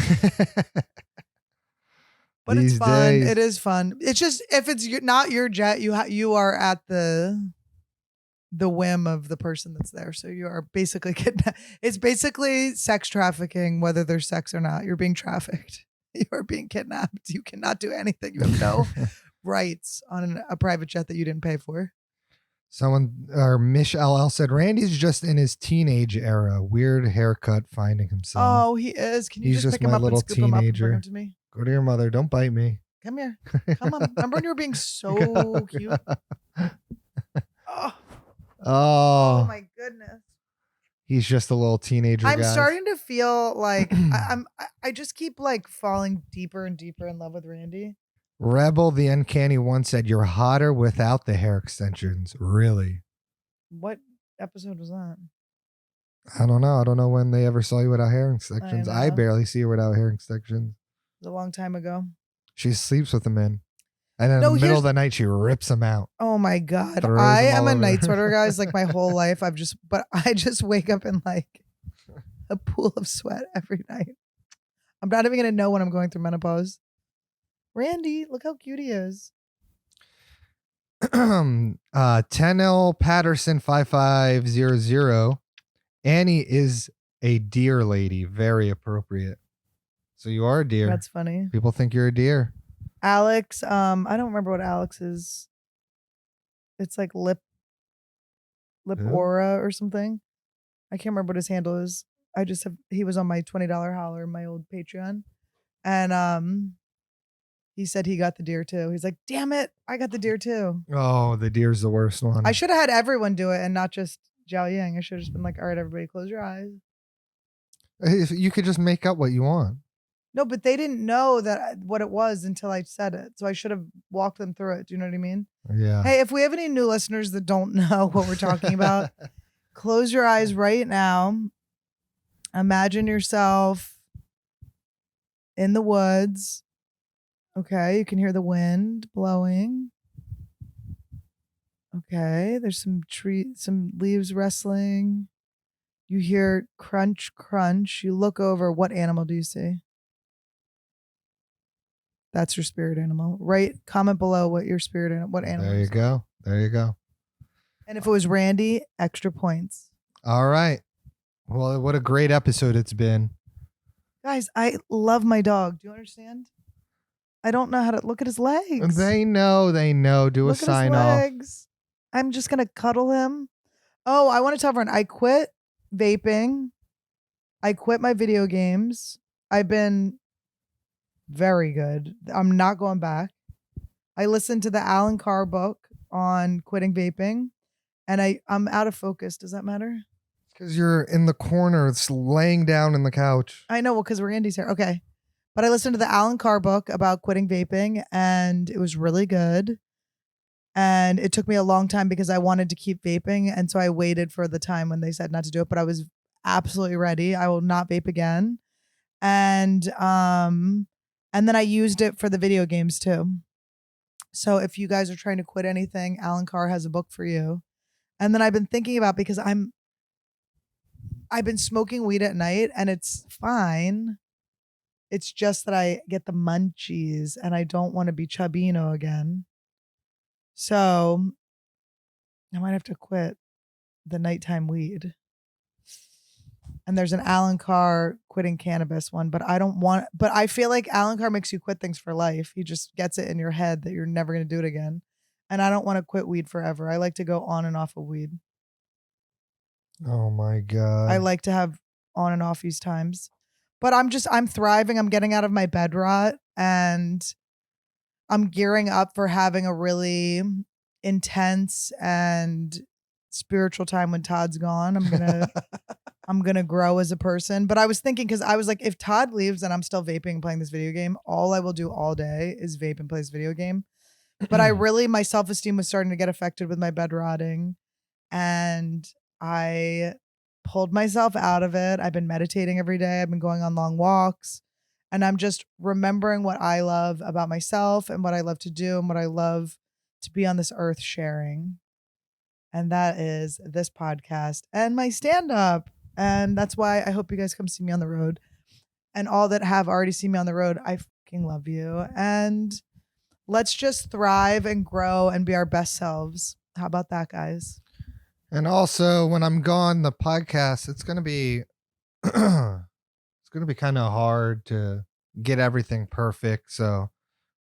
But it's fun. Days. It is fun. It's just if it's not your jet, you are at the whim of the person that's there. So you are basically kidnapped. It's basically sex trafficking, whether there's sex or not. You're being trafficked. You are being kidnapped. You cannot do anything. You have no rights on a private jet that you didn't pay for. Someone, or Mish LL said, Randy's just in his teenage era. Weird haircut, finding himself. Oh, he is. Can you just pick him up and scoop him up and bring him to me? Go to your mother. Don't bite me. Come here. Come on. Remember when you were being so cute? Oh my goodness. He's just a little teenager. I'm starting to feel like I just keep like falling deeper and deeper in love with Randy. Rebel the Uncanny One said, you're hotter without the hair extensions. Really? What episode was that? I don't know. I don't know when they ever saw you without hair extensions. I know. barely see her without hair extensions. It was a long time ago. She sleeps with them in. And in the middle of the night, she rips them out. Oh my God. Throws I them am all a over. night sweater, guys, like my whole life. I just wake up in like a pool of sweat every night. I'm not even going to know when I'm going through menopause. Randy, look how cute he is. 10L Patterson 5500. Annie is a deer lady. Very appropriate. So you are a deer. That's funny. People think you're a deer. Alex, I don't remember what Alex is. It's like lip Who? aura or something. I can't remember what his handle is. He was on my $20 holler, my old Patreon. And he said he got the deer too. He's like, damn it, I got the deer too. Oh, the deer's the worst one. I should have had everyone do it and not just Zhao Yang. I should have just been like, all right, everybody close your eyes. You could just make up what you want. No, but they didn't know what it was until I said it. So I should have walked them through it. Do you know what I mean? Yeah. Hey, if we have any new listeners that don't know what we're talking about, close your eyes right now. Imagine yourself in the woods. Okay, you can hear the wind blowing. Okay, there's some leaves rustling. You hear crunch, crunch. You look over. What animal do you see? That's your spirit animal. Right? Comment below what your spirit animal. What animal? There you go. There you go. And if it was Randy, extra points. All right. Well, what a great episode it's been. Guys, I love my dog. Do you understand? I don't know how to look at his legs. They know. Do look a sign at his off. legs. I'm just gonna cuddle him. Oh, I want to tell everyone I quit vaping. I quit my video games. I've been very good. I'm not going back. I listened to the Alan Carr book on quitting vaping, and I'm out of focus. Does that matter? Because you're in the corner, it's laying down in the couch. I know, well, because Randy's here. Okay. But I listened to the Alan Carr book about quitting vaping, and it was really good. And it took me a long time because I wanted to keep vaping. And so I waited for the time when they said not to do it, but I was absolutely ready. I will not vape again. And then I used it for the video games too. So if you guys are trying to quit anything, Alan Carr has a book for you. And then I've been thinking about, because I've been smoking weed at night and it's fine. It's just that I get the munchies and I don't want to be chubbino again. So I might have to quit the nighttime weed. And there's an Alan Carr quitting cannabis one, but I feel like Alan Carr makes you quit things for life. He just gets it in your head that you're never going to do it again. And I don't want to quit weed forever. I like to go on and off of weed. Oh my God. I like to have on and off these times. But I'm thriving. I'm getting out of my bed rot and I'm gearing up for having a really intense and spiritual time when Todd's gone. I'm gonna grow as a person. But I was thinking, because I was like, if Todd leaves and I'm still vaping and playing this video game, all I will do all day is vape and play this video game. But my self-esteem was starting to get affected with my bed rotting. And I pulled myself out of it. I've been meditating every day. I've been going on long walks. And I'm just remembering what I love about myself and what I love to do and what I love to be on this earth sharing. And that is this podcast and my stand-up. And that's why I hope you guys come see me on the road. And all that have already seen me on the road, I fucking love you. And let's just thrive and grow and be our best selves. How about that, guys? And also, when I'm gone, the podcast, it's going to be kind of hard to get everything perfect. So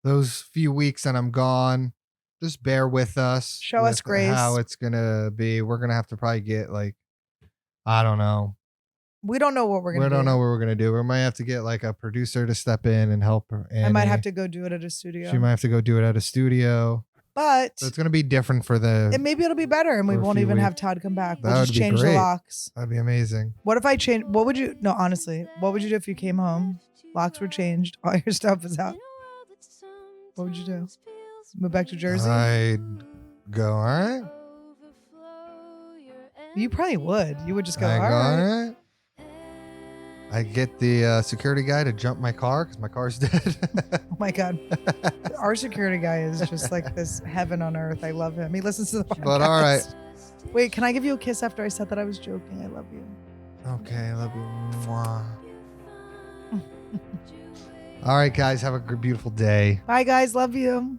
those few weeks that I'm gone, just bear with us. Show us grace. How it's going to be. We're going to have to probably get I don't know. We don't know what we're going to do. We don't know what we're going to do. We might have to get a producer to step in and help her. I might have to go do it at a studio. She might have to go do it at a studio. But so it's going to be different for maybe it'll be better and we won't even have Todd come back. We'll just change the locks. That'd be amazing. What if I change? Honestly, what would you do if you came home? Locks were changed. All your stuff was out. What would you do? Move back to Jersey? I'd go, all right. You probably would. You would just go, I all got right. it. I get the security guy to jump my car because my car's dead. Oh my God. Our security guy is just like this heaven on earth. I love him. He listens to the podcast. But all right. Wait, can I give you a kiss after I said that I was joking? I love you. Okay, I love you. Mwah. All right, guys, have a beautiful day. Bye, guys. Love you.